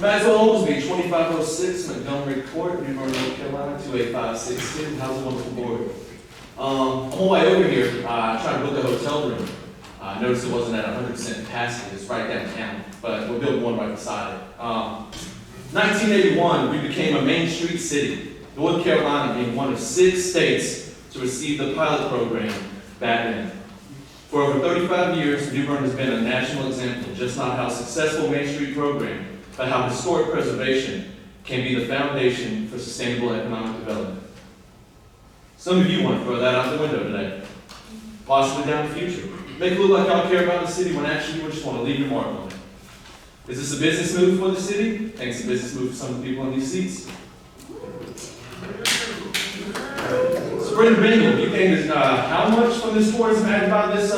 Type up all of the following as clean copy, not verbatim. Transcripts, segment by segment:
Maxwell Oldesby, 2506 Montgomery Court, New Bern, North Carolina, 28562. How's the wonderful board? On my way over here, trying to book a hotel room. I noticed it wasn't at 100% capacity. It's right downtown, but we're building one right beside it. 1981, we became a Main Street city, North Carolina being one of 6 states to receive the pilot program back then. For over 35 years, New Bern has been a national example of just not how a successful Main Street program, but how historic preservation can be the foundation for sustainable economic development. Some of you want to throw that out the window today, possibly down the future. Make it look like y'all care about the city when actually you just want to leave your mark on it. Is this a business move for the city? I think it's a business move for some of the people in these seats. Spring Bingham, you think there's how much from this board is added by this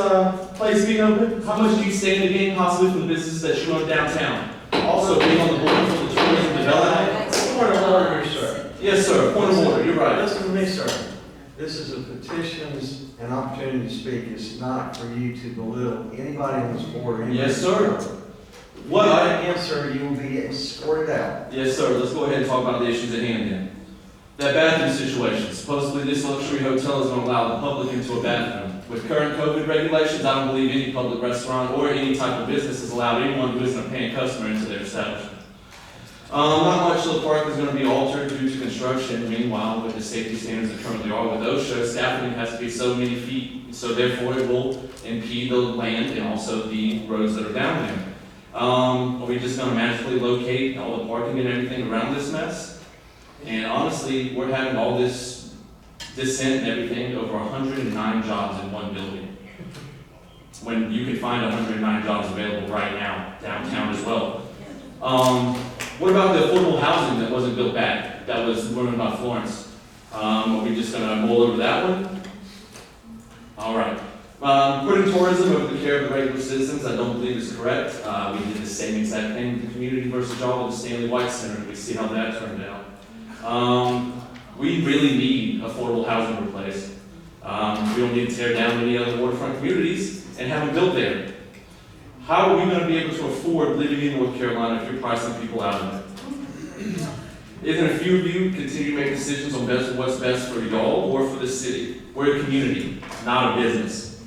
place being open? How much do you stay in the game possibly from the businesses that you run downtown? Also being on the board for the tourism development. Point of order, sir. Yes, sir. Point of order. You're right. Listen to me, sir. This is a petition, an opportunity to speak. It's not for you to belittle anybody on this board. Yes, sir. What? Again, sir, you will be escorted out. Yes, sir. Let's go ahead and talk about the issues at hand then. That bathroom situation. Supposedly this luxury hotel is going to allow the public into a bathroom. With current COVID regulations, I don't believe any public restaurant or any type of business has allowed anyone who isn't a paying customer into their establishment. Not much of the park is going to be altered due to construction. Meanwhile, with the safety standards that currently are with OSHA, staffing has to be so many feet, so therefore it will impede the land and also the roads that are down there. Are we just going to magically locate all the parking and everything around this mess? And honestly, we're having all this dissent and everything over 109 jobs in one building. When you can find 109 jobs available right now, downtown as well. What about the affordable housing that wasn't built back, that was ruined by Florence? Are we just going to mull over that one? All right. Putting tourism over the care of the regular citizens, I don't believe is correct. We did the same exact thing with the community versus job with the Stanley White Center. We see how that turned out. We really need affordable housing replaced. We don't need to tear down any other waterfront communities and have them built there. How are we going to be able to afford living in North Carolina if you're pricing people out of it? Isn't a few of you continue to make decisions on what's best for y'all or for the city? We're a community, not a business.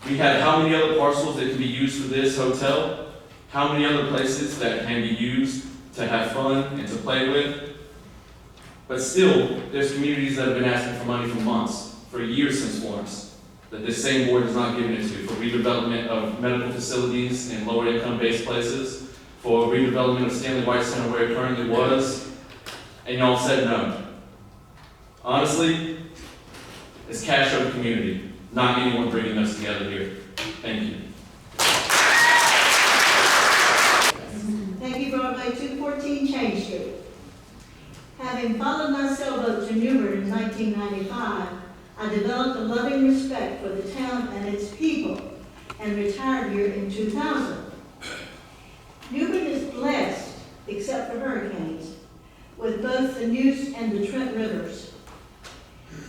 We have how many other parcels that can be used for this hotel? How many other places that can be used to have fun and to play with? But still, there's communities that have been asking for money for months, for years since Florence, that this same board has not given it to, for redevelopment of medical facilities in lower income based places, for redevelopment of Stanley White Center where it currently was, and y'all said no. Honestly, it's cash over community, not anyone bringing us together here. Thank you. Thank you, Broadway 214 Change Street. Having followed my sailboat to New Bern in 1995, I developed a loving respect for the town and its people and retired here in 2000. New Bern is blessed, except for hurricanes, with both the Neuse and the Trent rivers.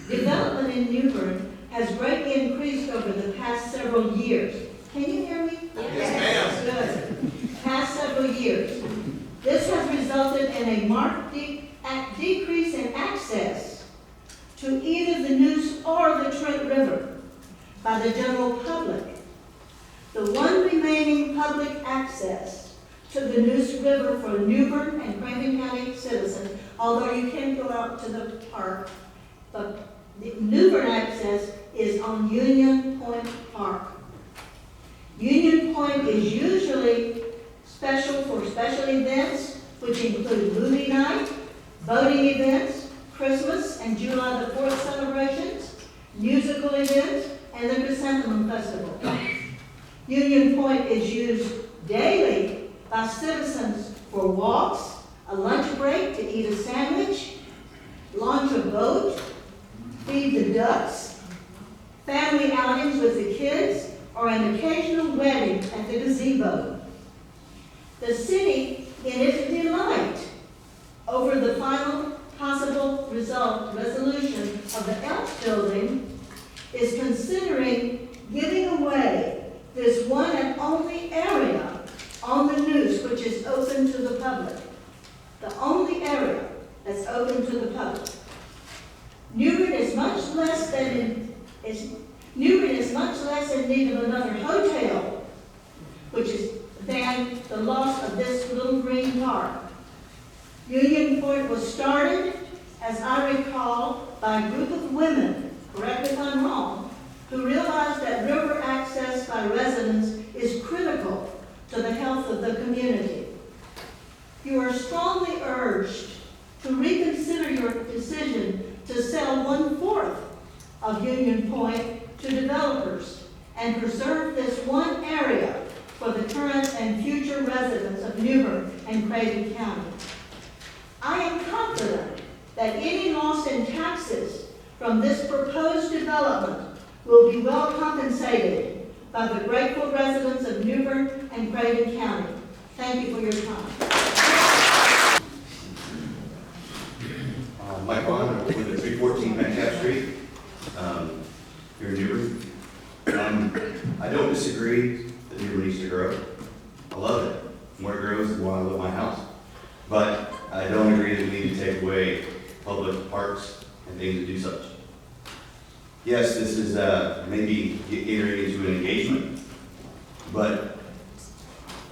Development in New Bern has greatly increased over the past several years. Can you hear me? Yes, ma'am. Good. Past several years. This has resulted in a marked decrease in access to either the Neuse or the Trent River by the general public. The one remaining public access to the Neuse River for New Bern and Craven County citizens, although you can go out to the park, but the New Bern access is on Union Point Park. Union Point is usually special for special events, which include movie night, boating events, Christmas and July the 4th celebrations, musical events, and the Chrysanthemum Festival. Union Point is used daily by citizens for walks, a lunch break to eat a sandwich, launch a boat, feed the ducks, family outings with the kids, or an occasional wedding at the gazebo. The city, in its delight over the final possible resolution of the Elks building, is considering giving away this one and only area on the Neuse which is open to the public. the only area that's open to the public. Newbern is much less in need of another hotel, than the loss of this little green park. Union Point was started, as I recall, by a group of women, correct me if I'm wrong, who realized that river access by residents is critical to the health of the community. You are strongly urged to reconsider your decision to sell 1/4 of Union Point to developers and preserve this one area for the current and future residents of Newbern and Craven County. I am confident that any loss in taxes from this proposed development will be well compensated by the grateful residents of Newbern and Craven County. Thank you for your time. Mike Vaughn, I live at 314 Metcalf Street, here in Newbern. I don't disagree that Newbern needs to grow. I love it. The more it grows, the more I love my house. But I don't agree that we need to take away public parks and things to do such. Yes, this is maybe entering into an engagement, but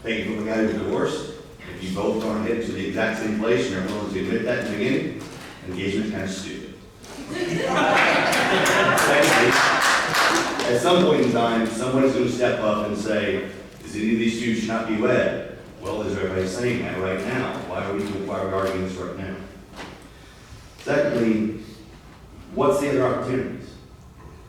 thank you for the guy who's divorced. If you both gone ahead to the exact same place and are willing to admit that in the beginning, engagement's kind of stupid. Secondly, at some point in time, someone's going to step up and say, "Is any of these two should not be wed?" Well, is everybody saying that right now? Why are we arguing this right now? Secondly, what's the other opportunities?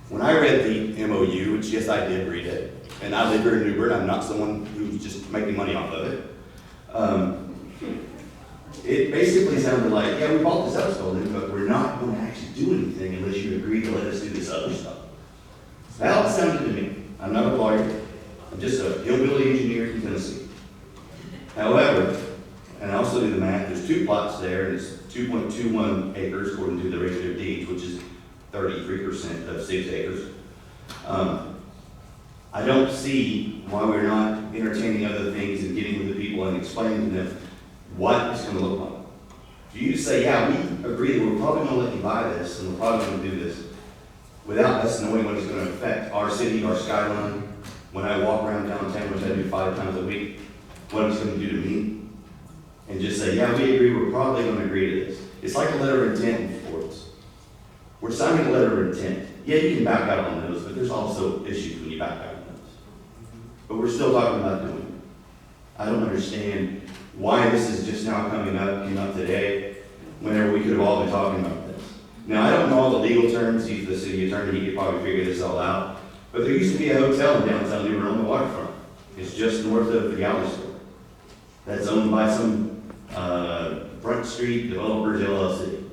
When I read the MOU, which yes, I did read it, and I live here in Newbern, I'm not someone who's just making money off of it. It basically sounded like, yeah, we bought this house building, but we're not going to actually do anything unless you agree to let us do this other stuff. That's how it sounded to me. I'm not a lawyer. I'm just a hillbilly engineer from Tennessee. However, and I also do the math, there's 2 plots there, and it's 2.21 acres according to the register of deeds, which is 33% of 6 acres. I don't see why we're not entertaining other things and getting with the people and explaining to them what it's going to look like. For you to say, yeah, we agree that we're probably going to let you buy this and we're probably going to do this without us knowing what it's going to affect our city, our skyline, when I walk around downtown, which I do 5 times a week, what it's going to do to me, and just say, yeah, we agree, we're probably going to agree to this. It's like a letter of intent in sports. We're signing a letter of intent. Yeah, you can back out on those, but there's also issues when you back out on those. But we're still talking about doing it. I don't understand why this is just now came up today, whenever we could have all been talking about this. Now, I don't know all the legal terms. He's the city attorney. He could probably figure this all out. But there used to be a hotel in downtown Newbern on the waterfront. It's just north of the Gallery store. That's owned by some Front Street Developers LLC.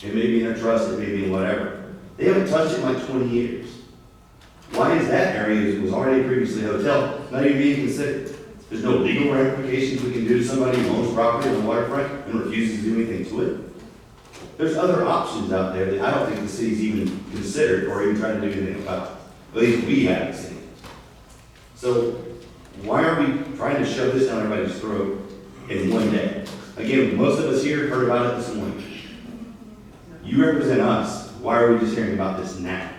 It may be in a trust, it may be in whatever. They haven't touched it in like 20 years. Why is that area that was already previously a hotel not even being considered? There's no legal ramifications we can do to somebody who owns property on the waterfront and refuses to do anything to it. There's other options out there that I don't think the city's even considered or even trying to do anything about. At least we haven't seen it. So why are we trying to shove this down everybody's throat in one day? Again, most of us here heard about it this morning. You represent us. Why are we just hearing about this now?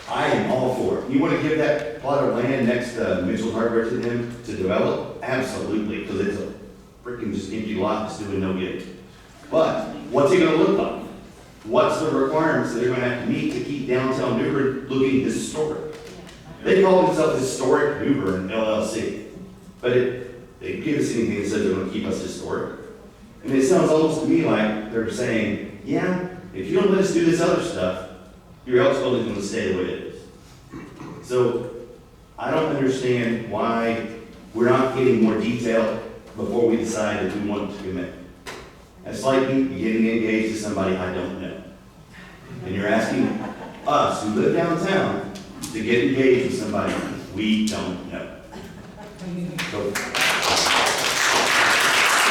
I am all for it. You want to give that plot of land next to Mitchell's Hardware to them to develop? Absolutely, because it's a freaking just empty lot that's doing no good. But what's it going to look like? What's the requirements that they're going to have to meet to keep downtown Newbern looking historic? They call themselves Historic Newbern LLC, but they give us anything that says they're going to keep us historic. And it sounds almost to me like they're saying, yeah, if you don't let us do this other stuff, your house building is going to stay the way it is. So I don't understand why we're not getting more detail before we decide if we want to commit. That's like me getting engaged to somebody I don't know. And you're asking us who live downtown to get engaged with somebody we don't know. So